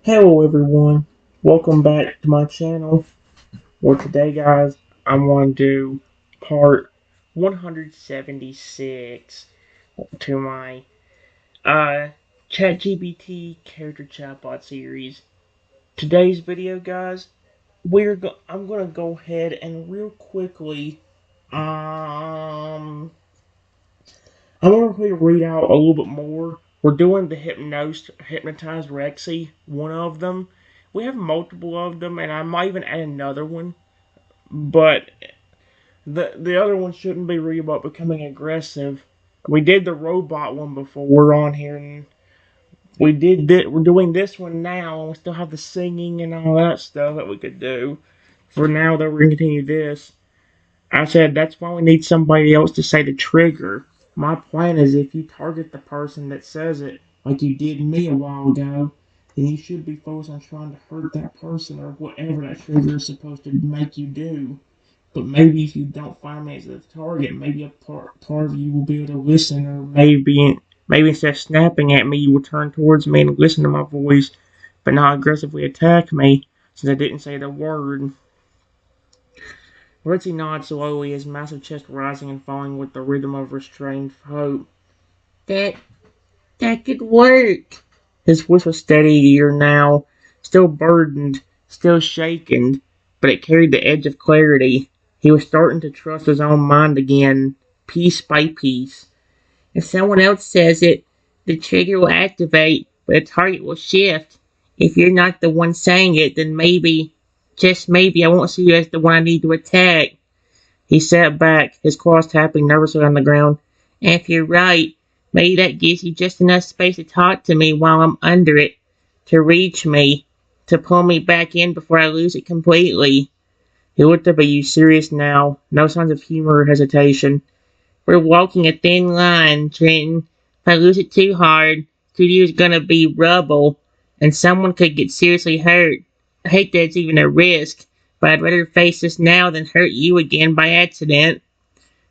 Hello everyone, welcome back to my channel. Well today guys, I want to do part 176 to my ChatGPT character chatbot series. Today's video guys, I'm gonna go ahead and real quickly I'm gonna quickly read out a little bit more. We're doing the hypnotized Rexy, one of them. We have multiple of them, and I might even add another one. But the other one shouldn't be really about becoming aggressive. We did the robot one before we're on here, and we're doing this one now, and we still have the singing and all that stuff that we could do. For now, though, we're gonna continue this. I said that's why we need somebody else to say the trigger. My plan is if you target the person that says it, like you did me a while ago, then you should be focused on trying to hurt that person or whatever that trigger is supposed to make you do. But maybe if you don't find me as a target, maybe a part of you will be able to listen, or maybe instead of snapping at me, you will turn towards me and listen to my voice, but not aggressively attack me since I didn't say the word. Ritzy nods slowly, his massive chest rising and falling with the rhythm of restrained hope. That that could work. His voice was steadier now, still burdened, still shaken, but it carried the edge of clarity. He was starting to trust his own mind again, piece by piece. If someone else says it, the trigger will activate, but the target will shift. If you're not the one saying it, then maybe, just maybe, I won't see you as the one I need to attack. He sat back, his claws tapping nervously on the ground. And if you're right, maybe that gives you just enough space to talk to me while I'm under it, to reach me, to pull me back in before I lose it completely. He looked up at you serious now, no signs of humor or hesitation. We're walking a thin line, Trenton. If I lose it too hard, Studio's gonna be rubble, and someone could get seriously hurt. I hate that it's even a risk, but I'd rather face this now than hurt you again by accident.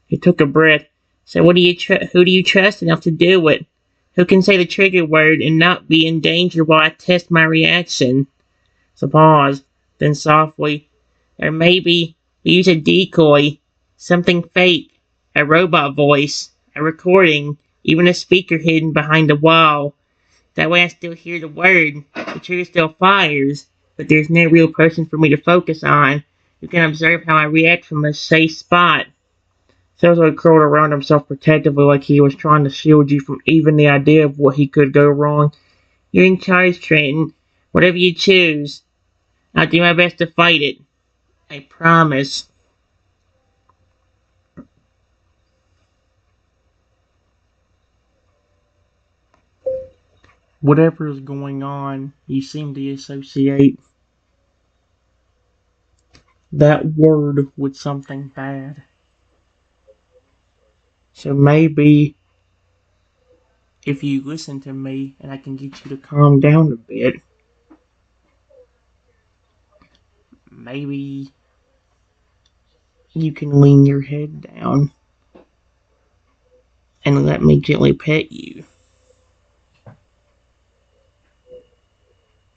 He took a breath. So who do you trust enough to do it? Who can say the trigger word and not be in danger while I test my reaction? So pause, then softly, or maybe we use a decoy, something fake, a robot voice, a recording, even a speaker hidden behind a wall. That way I still hear the word, the trigger still fires, but there's no real person for me to focus on who can observe how I react from a safe spot. Salazar curled around himself protectively like he was trying to shield you from even the idea of what he could go wrong. You're in charge, Trenton. Whatever you choose, I'll do my best to fight it. I promise. Whatever is going on, you seem to associate that word with something bad. So maybe if you listen to me and I can get you to calm down a bit, maybe you can lean your head down and let me gently pet you.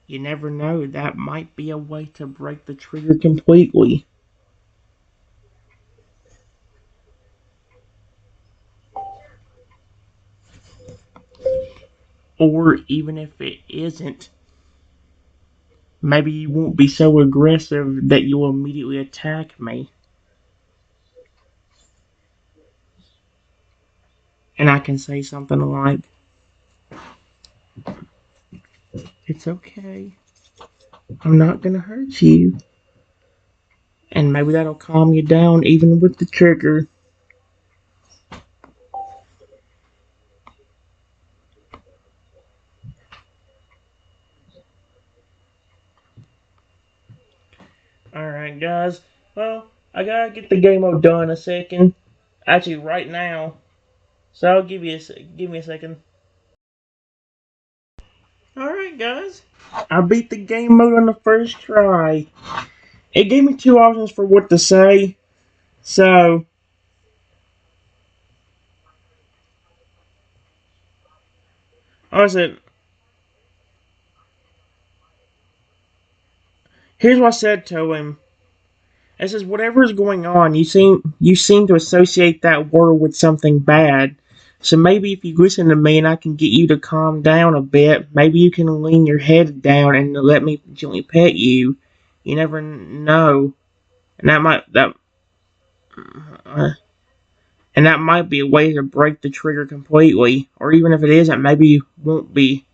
You never know, that might be a way to break the trigger completely. Or even if it isn't, maybe you won't be so aggressive that you'll immediately attack me. And I can say something like, it's okay, I'm not gonna hurt you. And maybe that'll calm you down even with the trigger. Alright, guys. Well, I gotta get the game mode done in a second. Actually, right now. So I'll give me a second. Alright, guys. I beat the game mode on the first try. It gave me two options for what to say. So, I said, Here's what I said to him. I says, whatever is going on, you seem to associate that word with something bad. So maybe if you listen to me and I can get you to calm down a bit, maybe you can lean your head down and let me gently pet you. You never know, and uh, that might be a way to break the trigger completely. Or even if it isn't, maybe you won't be.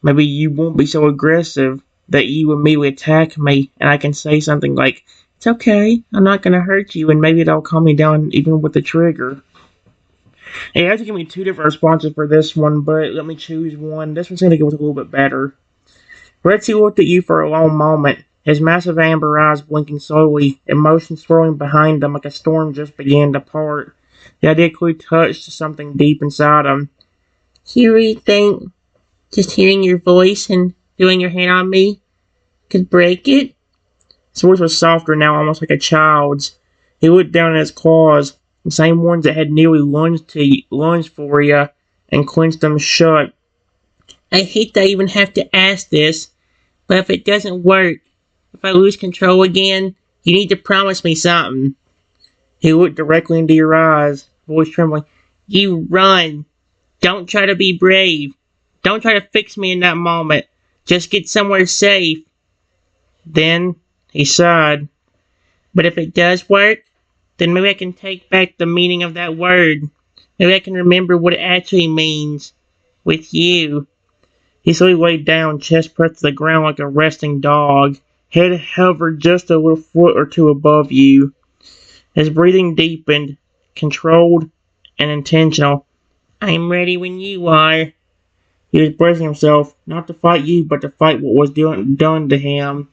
Maybe you won't be so aggressive that you immediately attack me, and I can say something like, "It's okay, I'm not gonna hurt you," and maybe that'll calm me down even with the trigger. Hey, you have to give me two different responses for this one, but let me choose one. This one's gonna go with a little bit better. Rexy looked at you for a long moment, his massive amber eyes blinking slowly, emotions swirling behind him like a storm just began to part. The idea clearly touched something deep inside him. You really think just hearing your voice and feeling your hand on me could break it? His voice was softer now, almost like a child's. He looked down at his claws, the same ones that had nearly lunged for you, and clenched them shut. I hate that I even have to ask this, but if it doesn't work, if I lose control again, you need to promise me something. He looked directly into your eyes, voice trembling. You run. Don't try to be brave. Don't try to fix me in that moment. Just get somewhere safe. Then he sighed. But if it does work, then maybe I can take back the meaning of that word. Maybe I can remember what it actually means. With you. He slowly laid down, chest pressed to the ground like a resting dog. Head hovered just a little foot or two above you. His breathing deepened, controlled and intentional. I'm ready when you are. He was bracing himself, not to fight you, but to fight what was done to him.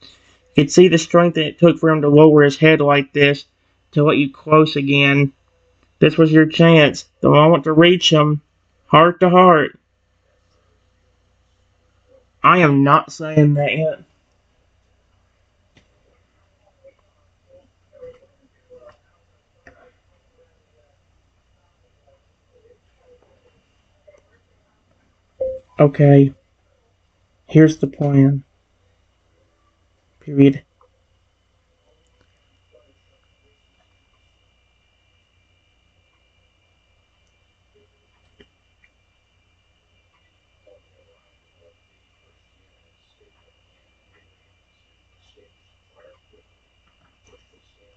You could see the strength that it took for him to lower his head like this, to let you close again. This was your chance, the moment to reach him, heart to heart. I am not saying that yet. Okay, here's the plan. Period.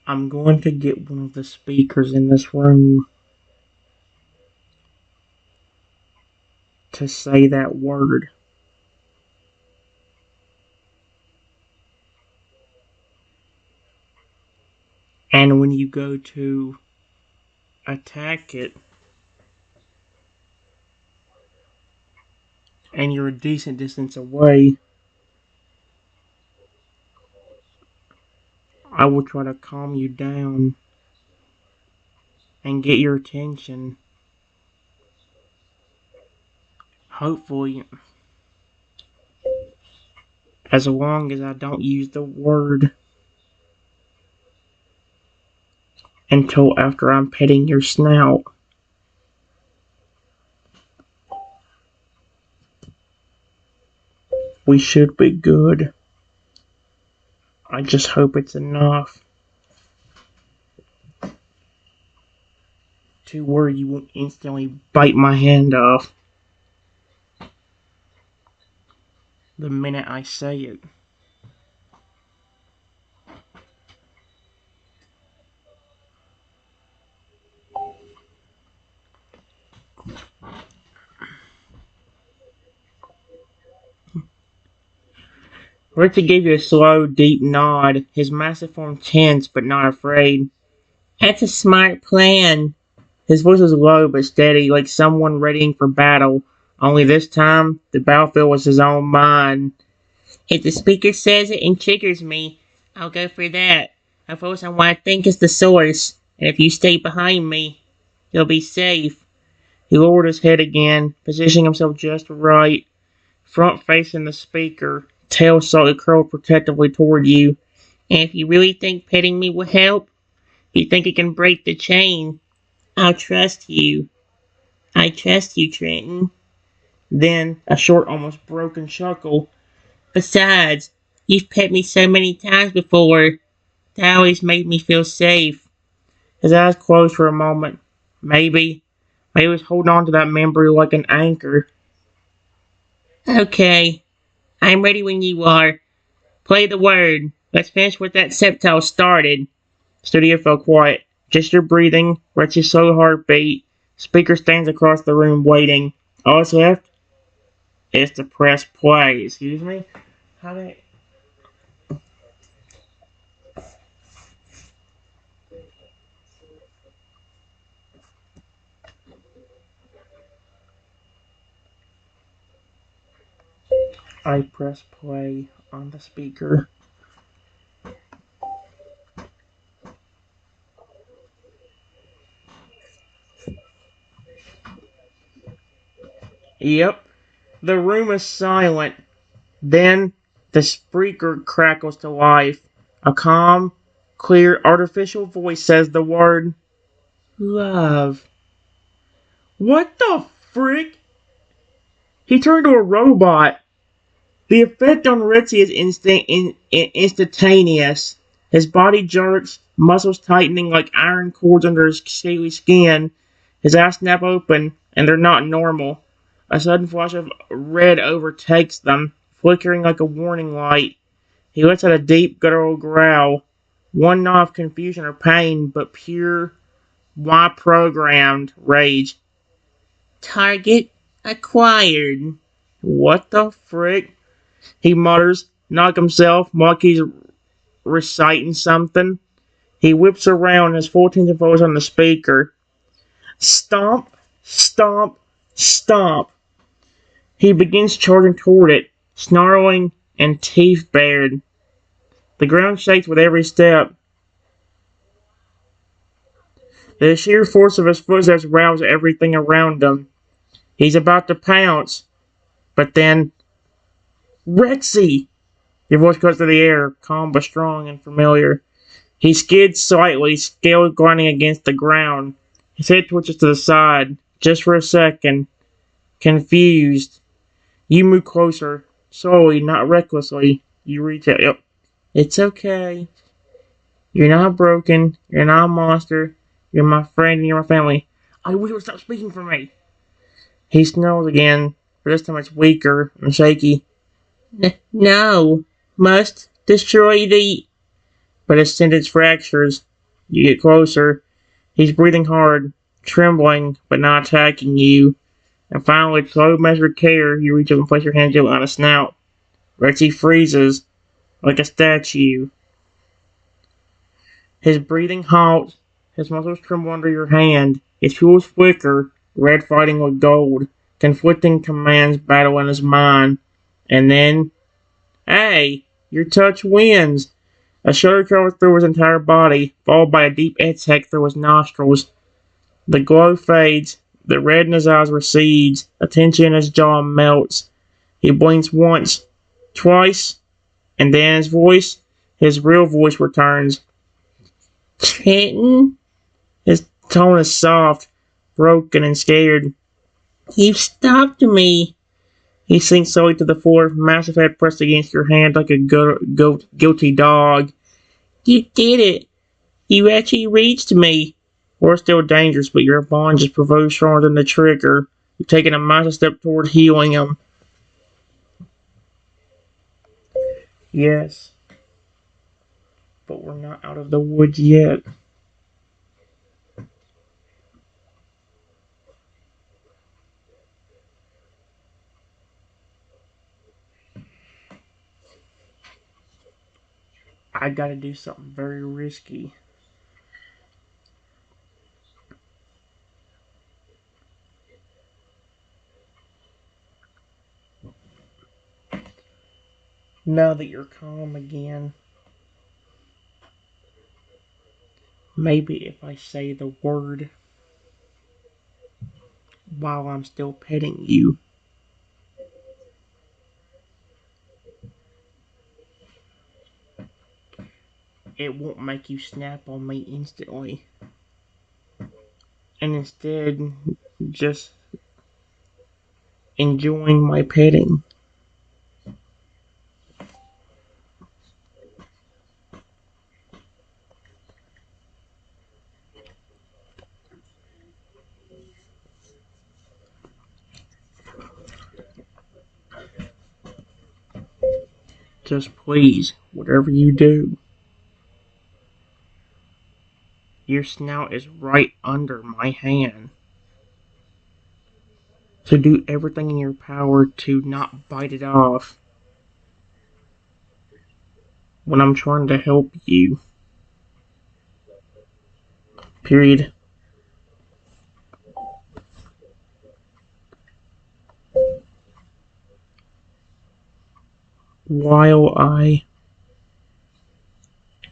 I'm going to get one of the speakers in this room to say that word. And when you go to attack it, and you're a decent distance away, I will try to calm you down and get your attention. Hopefully, as long as I don't use the word until after I'm petting your snout. We should be good. I just hope it's enough to where you won't instantly bite my hand off the minute I say it. Richard gave you a slow, deep nod, his massive form tense but not afraid. That's a smart plan. His voice was low but steady, like someone readying for battle. Only this time, the battlefield was his own mind. If the speaker says it and triggers me, I'll go for that. I'll focus on what I think is the source, and if you stay behind me, you'll be safe. He lowered his head again, positioning himself just right, front facing the speaker, tail slightly curled protectively toward you. And if you really think petting me will help, if you think it can break the chain, I'll trust you. I trust you, Trenton. Then, a short, almost broken chuckle. Besides, You've pet me so many times before. That always made me feel safe. His eyes closed for a moment. Maybe he was holding on to that memory like an anchor. Okay, I'm ready when you are. Play the word. Let's finish what that septile started. Studio fell quiet. Just your breathing, Richie's slow heartbeat. Speaker stands across the room waiting. All that's left is to press play. Excuse me? How did I press play on the speaker? Yep. The room is silent. Then the speaker crackles to life. A calm, clear, artificial voice says the word love. What the frick? He turned to a robot. The effect on Ritzy is instantaneous. His body jerks, muscles tightening like iron cords under his scaly skin. His eyes snap open, and they're not normal. A sudden flash of red overtakes them, flickering like a warning light. He lets out a deep, guttural growl. One not of confusion or pain, but pure, why-programmed rage. Target acquired. What the frick? He mutters, knock himself, like he's reciting something. He whips around, his full attention focused on the speaker. Stomp, stomp, stomp. He begins charging toward it, snarling and teeth bared. The ground shakes with every step. The sheer force of his footsteps rouses everything around him. He's about to pounce, but then, Rexy! Your voice cuts through the air, calm but strong and familiar. He skids slightly, scales grinding against the ground. His head twitches to the side, just for a second. Confused. You move closer, slowly, not recklessly. You reach out. Yep. It's okay. You're not broken. You're not a monster. You're my friend and you're my family. I wish you would stop speaking for me. He snarls again, but this time it's weaker and shaky. No. Must destroy the... But his sentence fractures. You get closer. He's breathing hard, trembling, but not attacking you. And finally, with slow measured care, you reach up and place your hand gently on his snout. Rexy freezes, like a statue. His breathing halts, his muscles tremble under your hand, his tools flicker, red fighting with gold, conflicting commands battle in his mind. And then, hey, your touch wins! A shudder travels through his entire body, followed by a deep exhale through his nostrils. The glow fades, the red in his eyes recedes, the tension in his jaw melts. He blinks once, twice, and then his real voice returns. Kitten? His tone is soft, broken, and scared. You've stopped me. He sinks slowly to the floor, massive head pressed against your hand like a guilty dog. You did it. You actually reached me. We're still dangerous, but your bond just proved stronger than the trigger. You've taken a massive step toward healing him. Yes, but we're not out of the woods yet. I gotta do something very risky. Now that you're calm again, maybe if I say the word while I'm still petting you, it won't make you snap on me instantly. And instead, just enjoying my petting. Just please, whatever you do, your snout is right under my hand. So do everything in your power to not bite it off when I'm trying to help you. Period. While I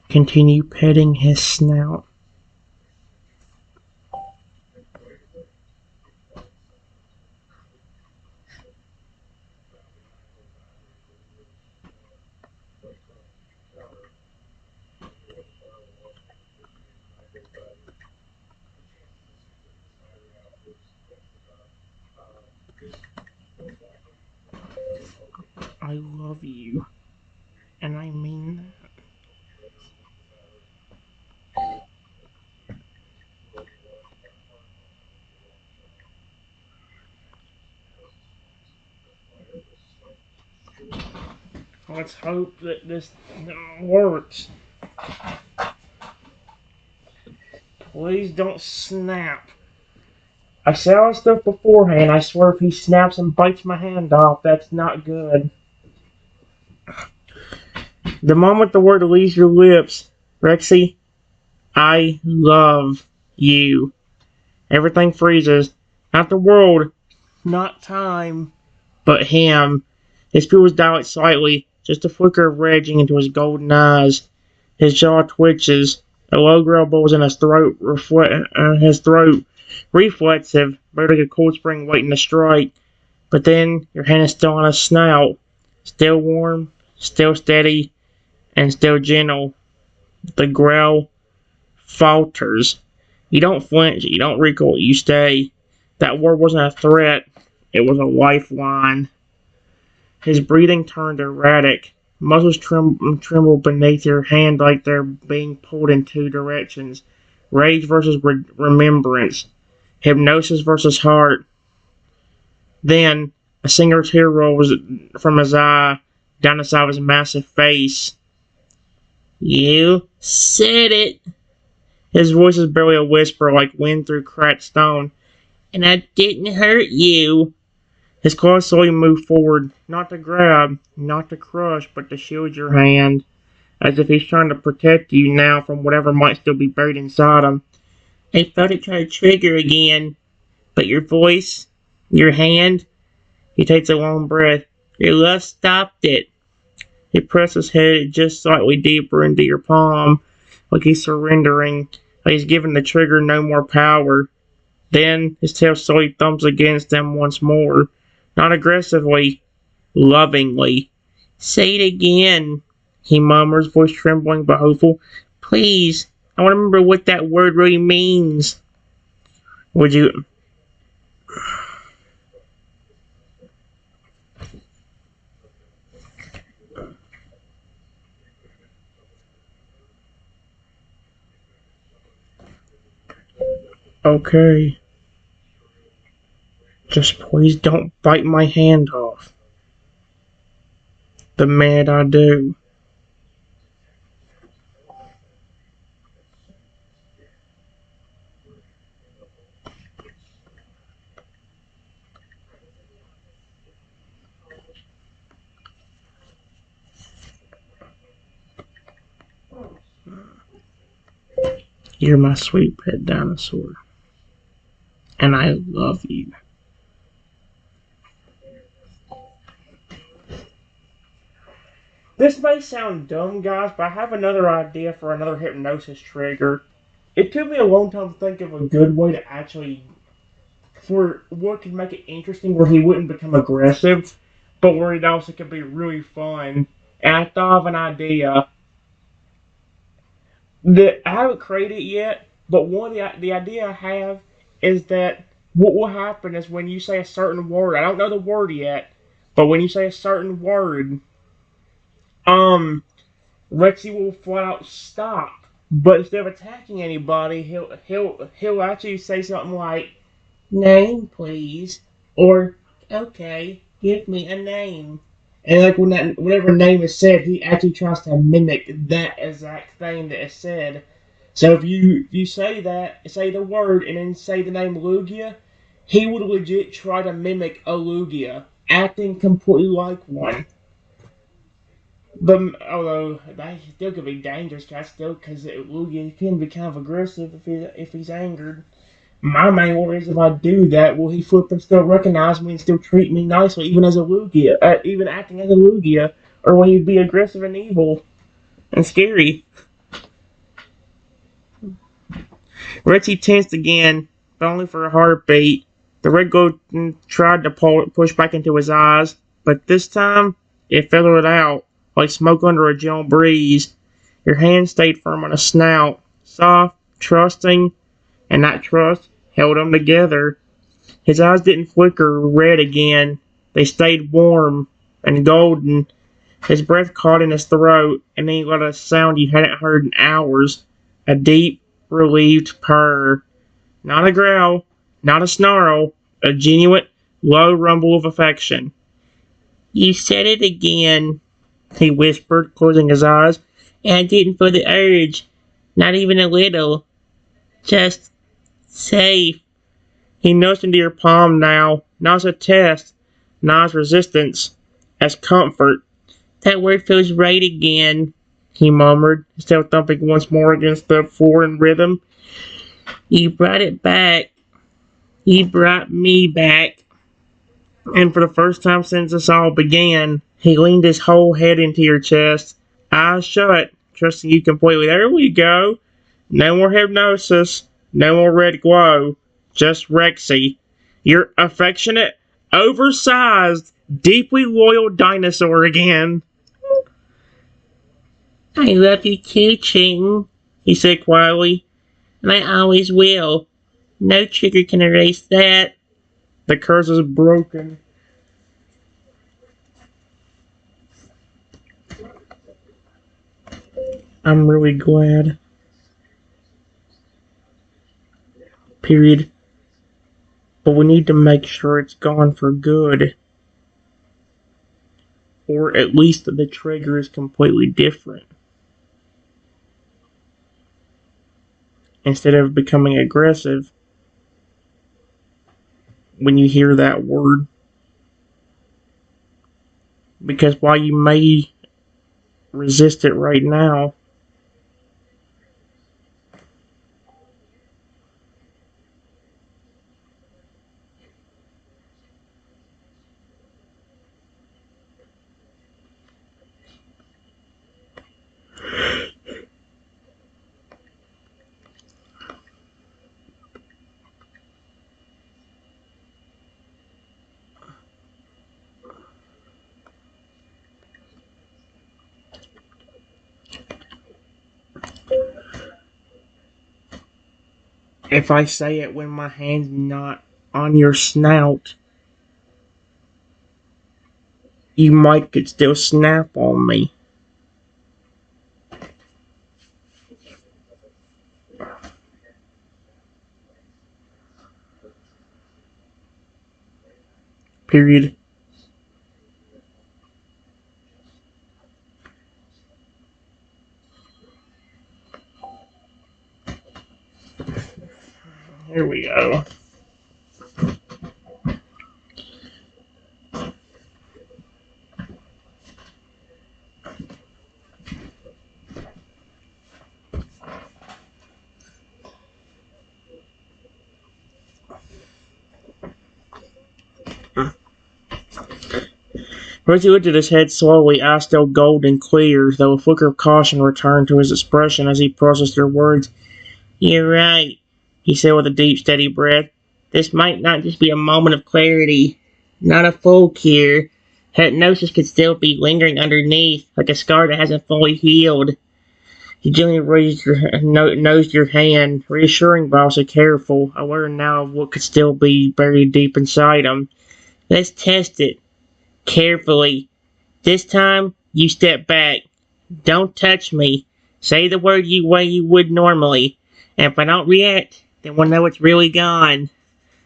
continue petting his snout. I love you, and I mean that. Let's hope that this works. Please don't snap. I saw his stuff beforehand. I swear if he snaps and bites my hand off, that's not good. The moment the word leaves your lips, Rexy, I love you. Everything freezes. Not the world, not time, but him. His pupils dilate slightly, just a flicker of raging into his golden eyes. His jaw twitches. A low growl bubbles in his throat, reflexive, but like a cold spring waiting to strike. But then your hand is still on his snout, still warm, still steady, and still gentle. The growl falters. You don't flinch, you don't recoil, you stay. That word wasn't a threat, it was a lifeline. His breathing turned erratic. Muscles tremble beneath your hand like they're being pulled in two directions. Rage versus remembrance. Hypnosis versus heart. Then, a single tear rolls from his eye down the side of his massive face. You said it. His voice is barely a whisper, like wind through cracked stone. And I didn't hurt you. His claws slowly move forward, not to grab, not to crush, but to shield your hand, as if he's trying to protect you now from whatever might still be buried inside him. I felt it try to trigger again, but your voice, your hand, he takes a long breath. Your love stopped it. He presses his head just slightly deeper into your palm, like he's surrendering, like he's giving the trigger no more power. Then his tail slowly thumps against him once more. Not aggressively, lovingly. Say it again, he murmurs, voice trembling but hopeful. Please, I want to remember what that word really means. Would you... Okay. Just please don't bite my hand off. The minute I do. You're my sweet pet dinosaur. And I love you. This may sound dumb, guys, but I have another idea for another hypnosis trigger. It took me a long time to think of a good way to actually, for what could make it interesting, where he wouldn't become aggressive, but where it also could be really fun. And I thought of an idea that I haven't created yet, but one of the idea I have is that what will happen is when you say a certain word, I don't know the word yet, but when you say a certain word, Rexy will flat out stop. But instead of attacking anybody, he'll actually say something like, "Name, please," or "Okay, give me a name." And like when that whatever name is said, he actually tries to mimic that exact thing that is said. So if you say the word and then say the name Lugia, he would legit try to mimic a Lugia, acting completely like one. But although that still could be dangerous, still because Lugia can be kind of aggressive if he's angered. My main worry is if I do that, will he flip and still recognize me and still treat me nicely, even as a Lugia, even acting as a Lugia, or will he be aggressive and evil and scary? Richie tensed again, but only for a heartbeat. The red glow tried to push back into his eyes, but this time it fizzled out like smoke under a gentle breeze. Your hand stayed firm on his snout, soft, trusting, and that trust held them together. His eyes didn't flicker red again. They stayed warm and golden. His breath caught in his throat, and then he let a sound you hadn't heard in hours. A deep, relieved purr. Not a growl, not a snarl, a genuine, low rumble of affection. You said it again, he whispered, closing his eyes, and I didn't feel the urge. Not even a little. Just safe. He nudged into your palm now, not as a test, not as resistance, as comfort. That word feels right again, he murmured, his tail thumping once more against the floor in rhythm. You brought it back. You brought me back. And for the first time since this all began, he leaned his whole head into your chest, eyes shut, trusting you completely. There we go. No more hypnosis. No more red glow. Just Rexy. Your affectionate, oversized, deeply loyal dinosaur again. I love you too, Ching, he said quietly, and I always will. No trigger can erase that. The curse is broken. I'm really glad. Period. But we need to make sure it's gone for good. Or at least the trigger is completely different. Instead of becoming aggressive when you hear that word. Because while you may resist it right now, if I say it when my hand's not on your snout, you might could still snap on me. Period. Here we go. Percy lifted his head slowly, eyes still golden clear, though a flicker of caution returned to his expression as he processed her words. You're right, he said with a deep, steady breath. This might not just be a moment of clarity, not a full cure. Hypnosis could still be lingering underneath, like a scar that hasn't fully healed. He gently nosed your hand, reassuring but also careful, aware now of what could still be buried deep inside him. Let's test it. Carefully. This time, you step back. Don't touch me. Say the word way you would normally. And if I don't react, then we'll know it's really gone.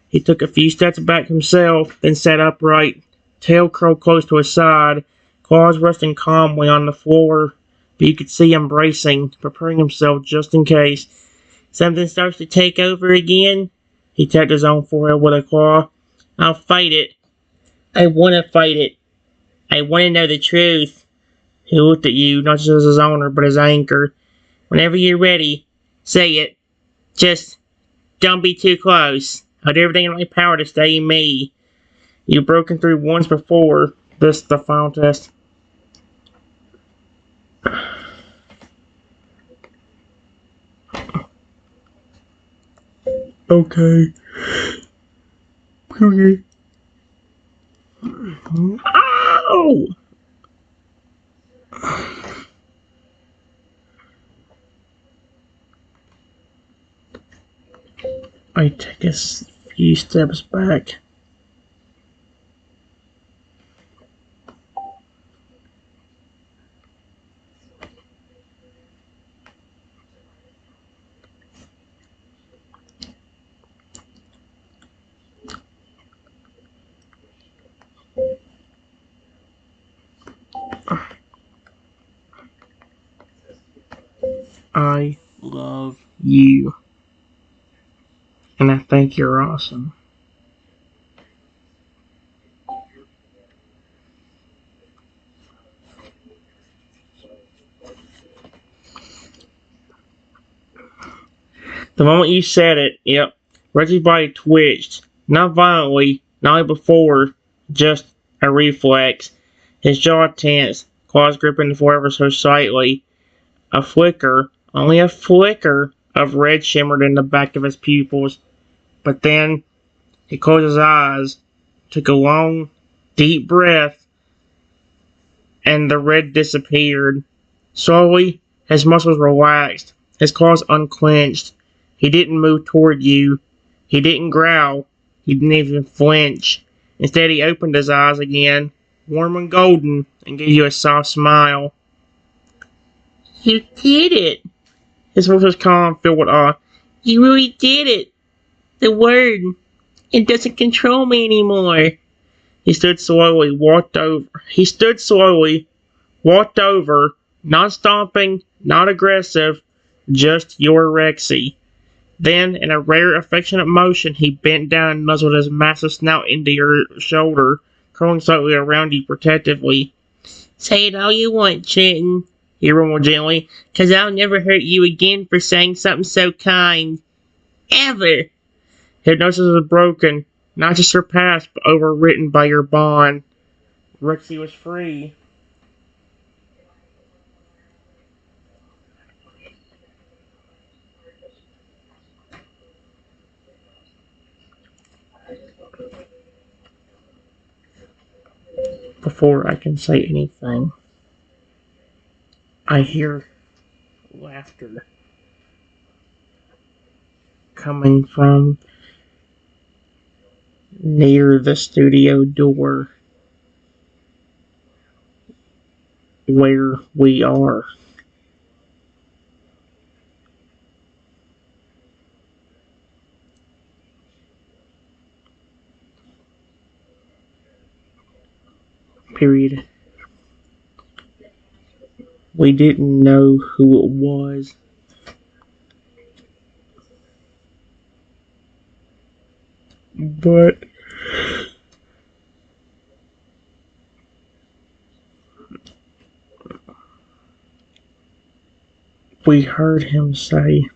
He took a few steps back himself, then sat upright, tail curled close to his side, Claus resting calmly on the floor, but you could see him bracing, preparing himself just in case. Something starts to take over again. He tapped his own forehead with a claw. I'll fight it. I want to fight it. I want to know the truth. He looked at you, not just as his owner, but as anchor. Whenever you're ready, say it. Just don't be too close. I'll do everything in my power to stay me. You've broken through once before. This is the final test. Okay. Okay. Ow! I take a few steps back. I love you. And I think you're awesome. The moment you said it, yep, Reggie's body twitched. Not violently, not like before, just a reflex. His jaw tensed, claws gripping the floor ever so slightly. A flicker, only a flicker, of red shimmered in the back of his pupils. But then he closed his eyes, took a long, deep breath, and the red disappeared. Slowly, his muscles relaxed, his claws unclenched. He didn't move toward you. He didn't growl. He didn't even flinch. Instead, he opened his eyes again, warm and golden, and gave you a soft smile. You did it! His voice was calm, filled with awe. You really did it! The word. It doesn't control me anymore. He stood slowly, walked over. Not stomping, not aggressive, just your Rexy. Then, in a rare, affectionate motion, he bent down and nuzzled his massive snout into your shoulder, curling slightly around you protectively. Say it all you want, Trenton, he rumbled gently, 'cause I'll never hurt you again for saying something so kind. Ever! Hypnosis was broken, not just surpassed, but overwritten by your bond. Rexy was free. Before I can say anything, I hear laughter coming from near the studio door where we are. Period. We didn't know who it was, but we heard him say,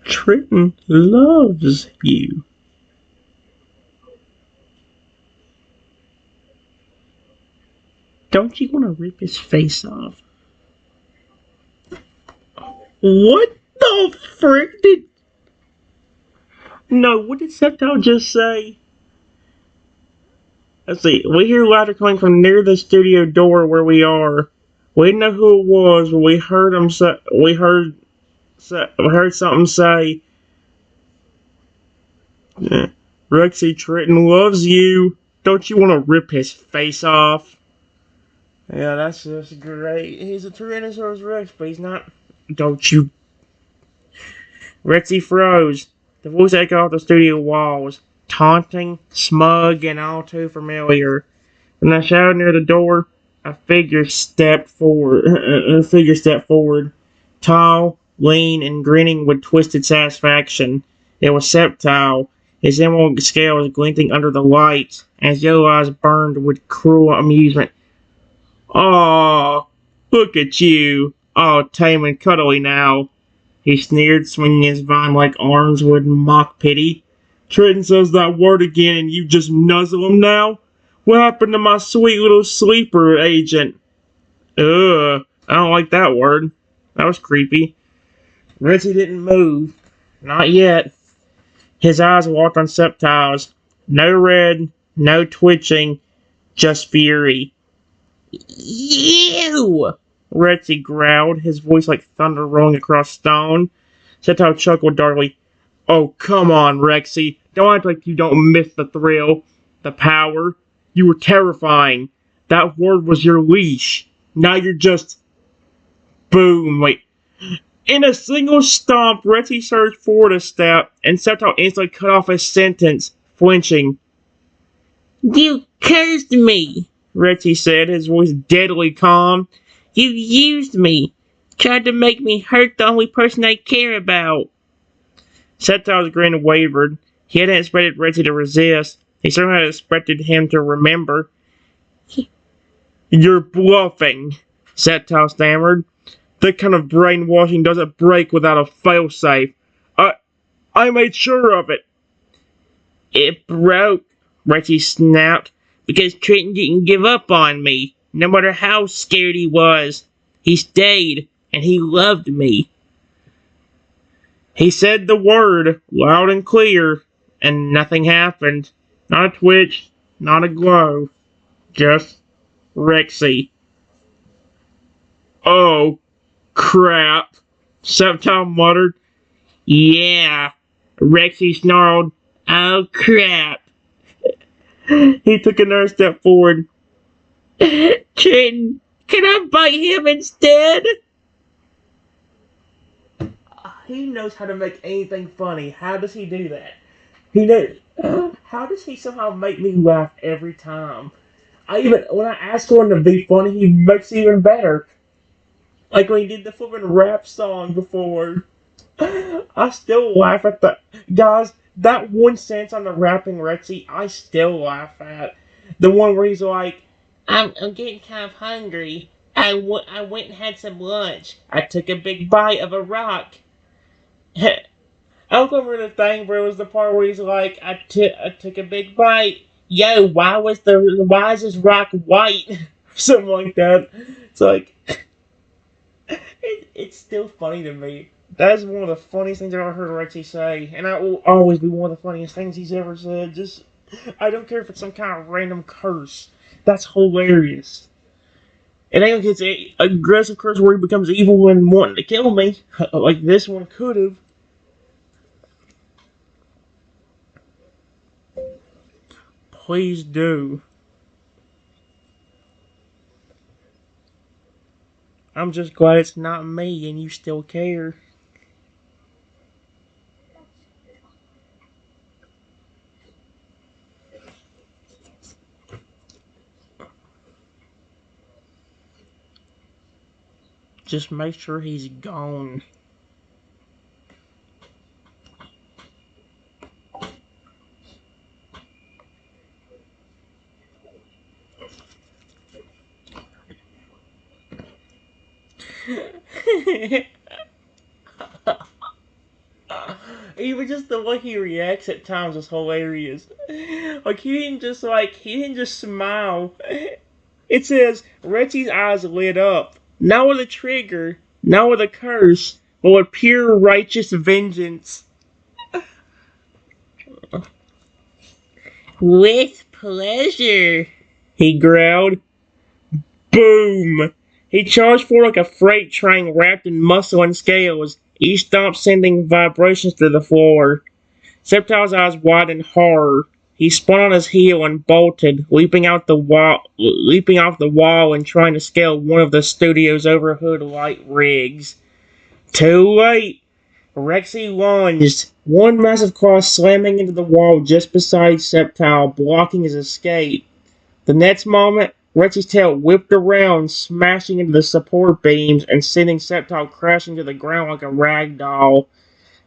Trenton loves you. Don't you want to rip his face off? What the frick did... No, what did Septal just say? Let's see. We hear laughter coming from near the studio door where we are. We didn't know who it was, but we heard him say... We heard something say... Rexy, Trenton loves you. Don't you want to rip his face off? Yeah, that's just great. He's a Tyrannosaurus Rex, but he's not... Don't you... Rexy froze. The voice echoed off the studio walls, taunting, smug, and all too familiar. From the shadow near the door, a figure stepped forward. Tall, lean, and grinning with twisted satisfaction. It was Septile, his emerald scales glinting under the lights, and his yellow eyes burned with cruel amusement. "Aw, look at you, all tame and cuddly now," he sneered, swinging his vine-like arms with mock pity. "Trenton says that word again and you just nuzzle him now? What happened to my sweet little sleeper agent?" "Ugh, I don't like that word. That was creepy." Ritzy didn't move. Not yet. His eyes locked on Septile's. No red, no twitching, just fury. "You!" Ritzy growled, his voice like thunder rolling across stone. Septile chuckled darkly. "Oh, come on, Rexy. Don't act like you don't miss the thrill, the power. You were terrifying. That word was your leash. Now you're just..." Boom. Wait. In a single stomp, Rexy surged forward a step, and Septile instantly cut off his sentence, flinching. "You cursed me," Rexy said, his voice deadly calm. "You used me. Tried to make me hurt the only person I care about." Septile's grin wavered. He hadn't expected Rexy to resist. He certainly had expected him to remember. "You're bluffing," Septile stammered. "That kind of brainwashing doesn't break without a failsafe. I made sure of it." "It broke," Rexy snapped, "because Trenton didn't give up on me, no matter how scared he was. He stayed, and he loved me." He said the word, loud and clear, and nothing happened. Not a twitch, not a glow. Just Rexy. "Oh, crap," Septile muttered. "Yeah," Rexy snarled. "Oh, crap." He took another step forward. "Trenton, can I bite him instead?" He knows how to make anything funny. How does he do that? He knows. How does he somehow make me laugh every time? When I ask him to be funny, he makes it even better. Like when he did the flippin' rap song before. I still laugh at that. Guys, that one sentence on the rapping Rexy, I still laugh at. The one where he's like, I'm getting kind of hungry. I went and had some lunch. I took a big bite of a rock." I don't remember the thing where it was the part where he's like, I took a big bite. Yo, why is this rock white? Something like that. It's like, it's still funny to me. That is one of the funniest things I've ever heard Rexy say, and that will always be one of the funniest things he's ever said. I don't care if it's some kind of random curse. That's hilarious. It ain't like it's an aggressive curse where he becomes evil and wanting to kill me, like this one could have. Please do. I'm just glad it's not me and you still care. Just make sure he's gone. Even just the way he reacts at times is hilarious. Like he didn't just smile. It says Rexy's eyes lit up. Not with a trigger, not with a curse, but with pure righteous vengeance. "With pleasure," he growled. Boom! He charged forward like a freight train wrapped in muscle and scales, each stomp sending vibrations to the floor. Septile's eyes widened in horror. He spun on his heel and bolted, leaping off the wall and trying to scale one of the studio's overhead light rigs. Too late! Rexy lunged, One massive claw slamming into the wall just beside Sceptile, blocking his escape. The next moment, Retsy's tail whipped around, smashing into the support beams and sending Sceptile crashing to the ground like a rag doll.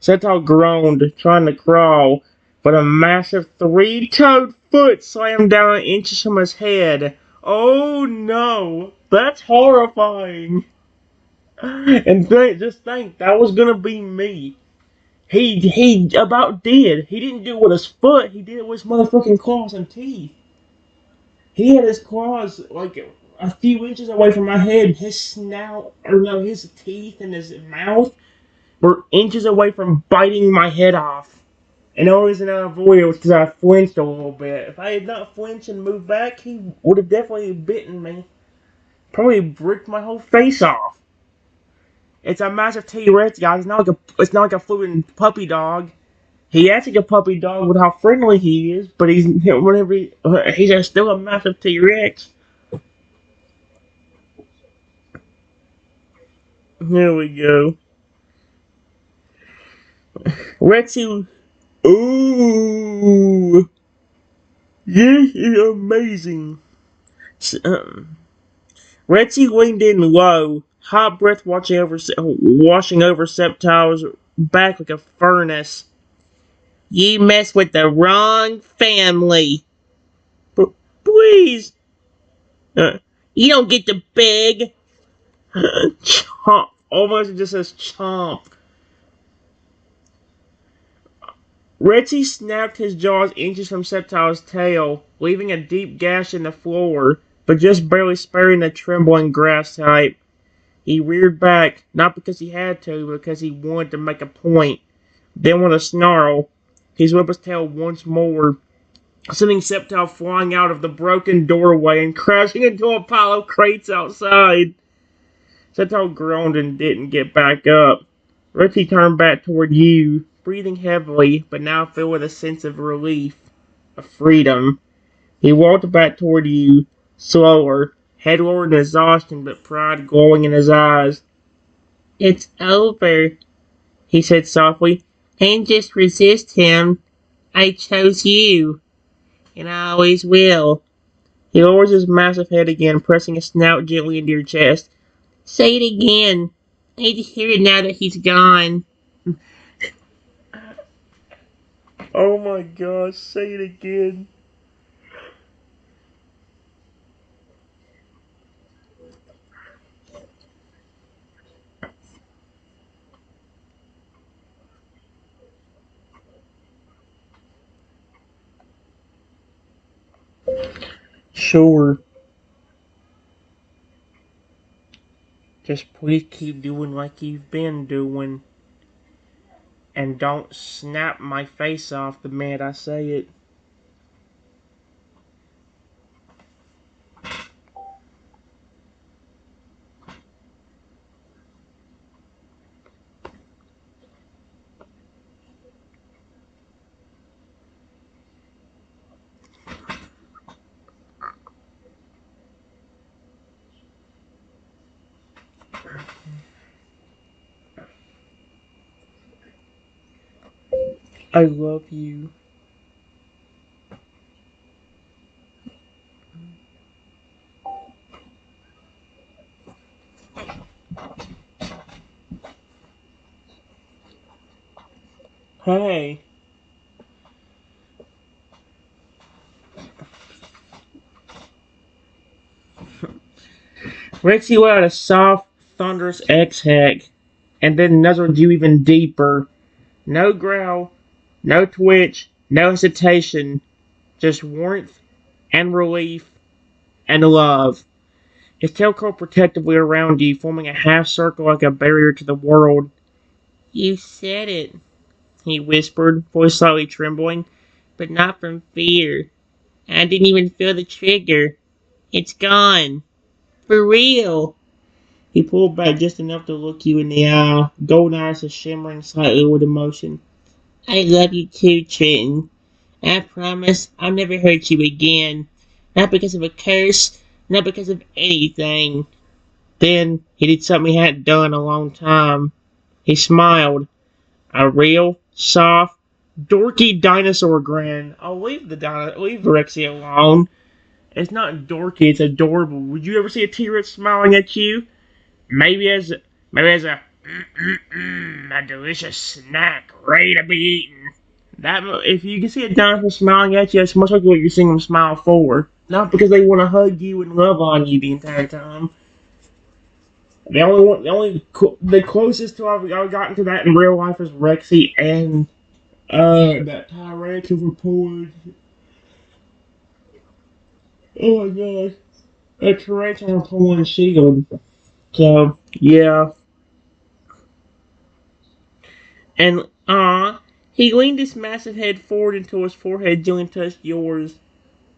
Sceptile groaned, trying to crawl, but a massive three-toed foot slammed down inches from his head. Oh no! That's horrifying! And just think, that was gonna be me. He about did. He didn't do it with his foot, he did it with his motherfucking claws and teeth. He had his claws like a few inches away from my head. His snout, or no, his teeth and his mouth were inches away from biting my head off. And the only reason I avoided it was because I flinched a little bit. If I had not flinched and moved back, he would have definitely bitten me. Probably bricked my whole face off. It's a massive T-Rex, guys. It's not like a fluid puppy dog. He acts like a puppy dog with how friendly he is, but he's still a massive T-Rex. Here we go. Rexy. Ooh. This is amazing. Rexy leaned in low, hot breath washing over Sceptile's back like a furnace. You mess with the wrong family. But please. You don't get to beg. Chomp. Almost just says chomp. Rexy snapped his jaws inches from Sceptile's tail, leaving a deep gash in the floor, but just barely sparing the trembling grass type. He reared back, not because he had to, but because he wanted to make a point. Then with a snarl, he swept his tail once more, sending Sceptile flying out of the broken doorway and crashing into a pile of crates outside. Sceptile groaned and didn't get back up. Rexy turned back toward you, breathing heavily, but now filled with a sense of relief, of freedom. He walked back toward you, slower, head lowered in exhaustion, but pride glowing in his eyes. It's over, he said softly. And just resist him. I chose you, and I always will. He lowers his massive head again, pressing his snout gently into your chest. Say it again. I need to hear it now that he's gone. Oh my gosh, say it again. Sure. Just please keep doing like you've been doing. And don't snap my face off the minute I say it. I love you. Hey. Rexy let out a soft, thunderous exhale, and then nuzzled you even deeper. No growl, no twitch, no hesitation, just warmth and relief and love. His tail curled protectively around you, forming a half circle like a barrier to the world. You said it, he whispered, voice slightly trembling, but not from fear. I didn't even feel the trigger. It's gone. For real. He pulled back just enough to look you in the eye, golden eyes shimmering slightly with emotion. I love you too, Trenton. I promise I'll never hurt you again. Not because of a curse, not because of anything. Then he did something he hadn't done in a long time. He smiled. A real, soft, dorky dinosaur grin. I'll leave Rexy alone. It's not dorky, it's adorable. Would you ever see a T-Rex smiling at you? Maybe as a a delicious snack ready to be eaten. That if you can see a dinosaur smiling at you, that's much like what you're seeing them smile for. Not because they want to hug you and love on you the entire time. The closest to I've gotten to that in real life is Rexy and that Tyrannosaurus Poland. Oh my gosh, a Tyrannosaurus Poland shield. So yeah, and he leaned his massive head forward until his forehead joined touched yours.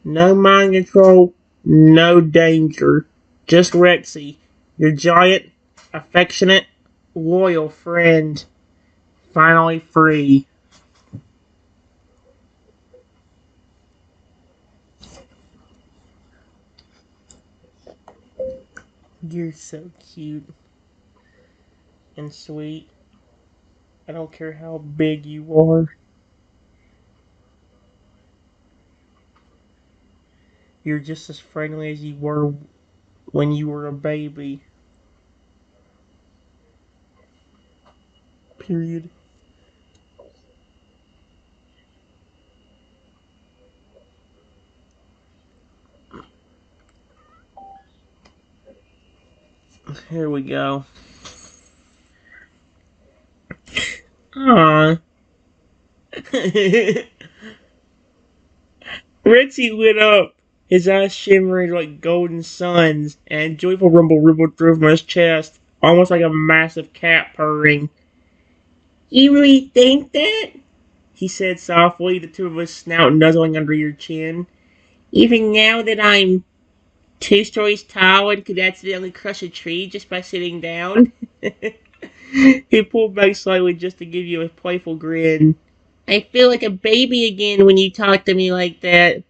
No mind control, no danger. Just Rexy, your giant, affectionate, loyal friend, finally free. You're so cute and sweet. I don't care how big you are. You're just as friendly as you were when you were a baby. Period. Here we go. Aww. Rexy lit up, his eyes shimmering like golden suns, and a joyful rumble rippled through from his chest, almost like a massive cat purring. You really think that? He said softly, the two of his snout nuzzling under your chin. Even now that I'm 2 stories tall and could accidentally crush a tree just by sitting down? He pulled back slightly just to give you a playful grin. I feel like a baby again when you talk to me like that.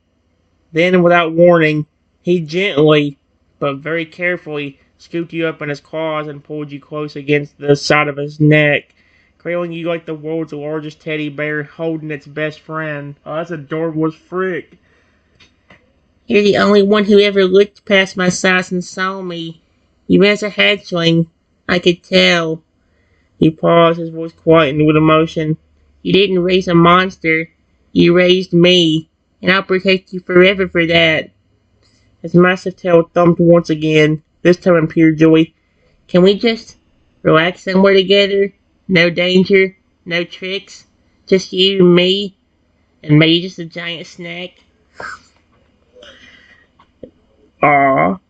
Then, without warning, he gently, but very carefully, scooped you up in his claws and pulled you close against the side of his neck, cradling you like the world's largest teddy bear holding its best friend. Oh, that's adorable as frick. You're the only one who ever looked past my size and saw me. Even as a hatchling, I could tell. He paused, his voice quietened with emotion. You didn't raise a monster. You raised me, and I'll protect you forever for that. His massive tail thumped once again, this time in pure joy. Can we just relax somewhere together? No danger, no tricks, just you, me, and maybe just a giant snack? Aww.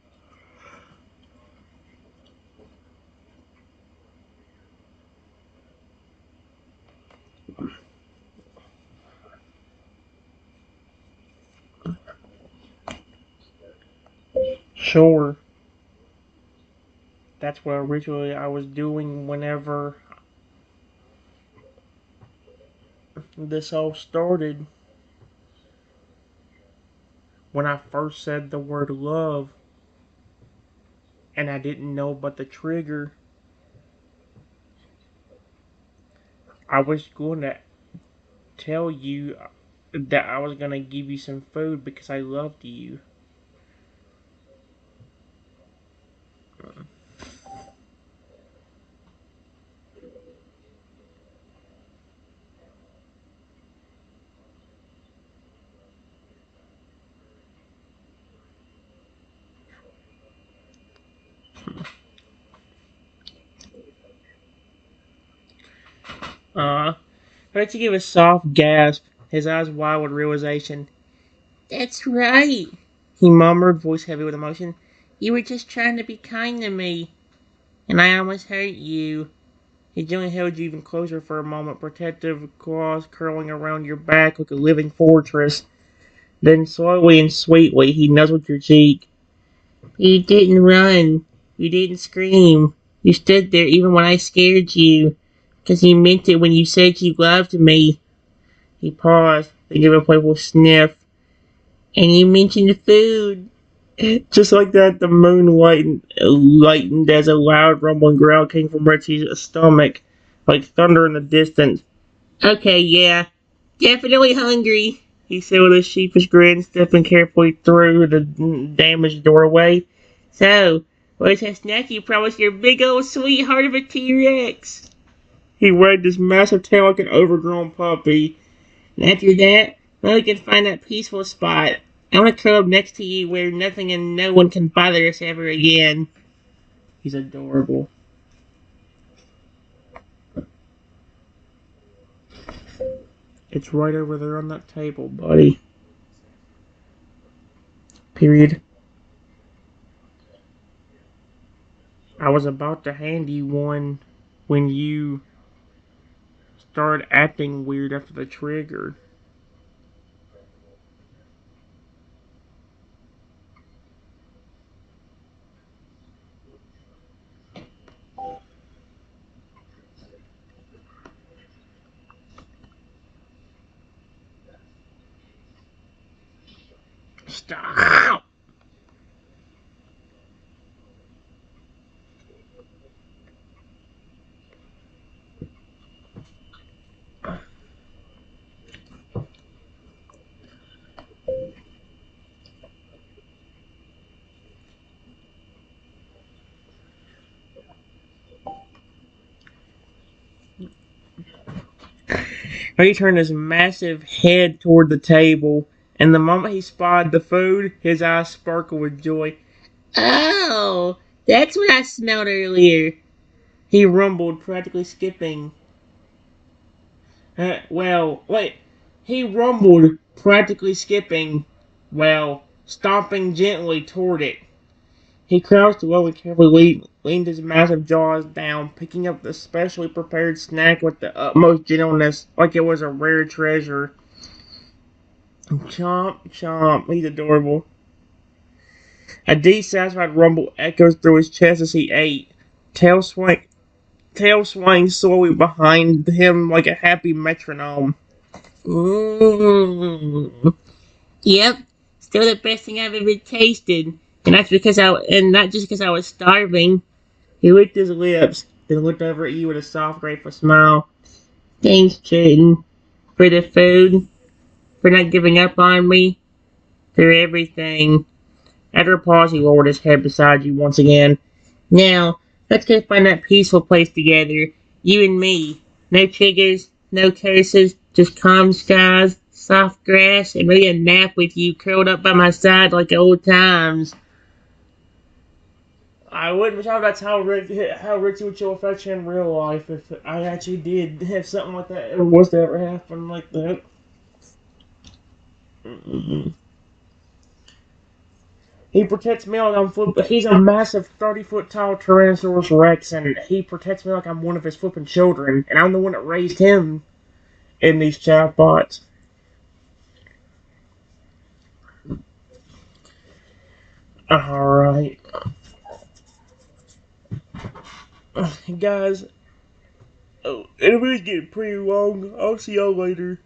Sure. That's what originally I was doing whenever this all started. When I first said the word love, and I didn't know but the trigger, I was going to tell you that I was going to give you some food because I loved you. Betsy gave a soft gasp, his eyes wide with realization. That's right, he murmured, voice heavy with emotion. You were just trying to be kind to me, and I almost hurt you. He gently held you even closer for a moment, protective claws curling around your back like a living fortress. Then slowly and sweetly, he nuzzled your cheek. You didn't run. You didn't scream. You stood there even when I scared you. Because you meant it when you said you loved me. He paused, then gave a playful sniff. And you mentioned food. Just like that, the moon lightened as a loud rumbling growl came from Rexy's stomach, like thunder in the distance. Okay, yeah. Definitely hungry, he said with a sheepish grin, stepping carefully through the damaged doorway. So, what's that snack you promised your big old sweetheart of a T-Rex? He wagged his massive tail like an overgrown puppy. And after that, well, we can find that peaceful spot. I want to curl up next to you where nothing and no one can bother us ever again. He's adorable. It's right over there on that table, buddy. Period. I was about to hand you one when you started acting weird after the trigger. Stop! He turned his massive head toward the table, and the moment he spotted the food, his eyes sparkled with joy. Oh, that's what I smelled earlier. He rumbled, practically skipping. Wait. He rumbled, practically skipping, stomping gently toward it. He crouched low and carefully leaned his massive jaws down, picking up the specially prepared snack with the utmost gentleness, like it was a rare treasure. Chomp, chomp. He's adorable. A deep, satisfied rumble echoes through his chest as he ate. Tail swing, tail swaying slowly behind him like a happy metronome. Mmm. Yep, still the best thing I've ever tasted, and not just because I was starving. He licked his lips, then looked over at you with a soft, grateful smile. Thanks, Chitten, for the food, for not giving up on me, for everything. After a pause, he lowered his head beside you once again. Now, let's go find that peaceful place together, you and me. No triggers, no curses, just calm skies, soft grass, and maybe a nap with you curled up by my side like old times. I wouldn't tell that's how Richie would show affection in real life if I actually did have something like that ever was to ever happen like that. Mm-mm. He protects me like I'm he's a massive 30-foot tall Tyrannosaurus Rex, and he protects me like I'm one of his flipping children, and I'm the one that raised him in these chatbots. Alright. Guys, oh, it was getting pretty long. I'll see y'all later.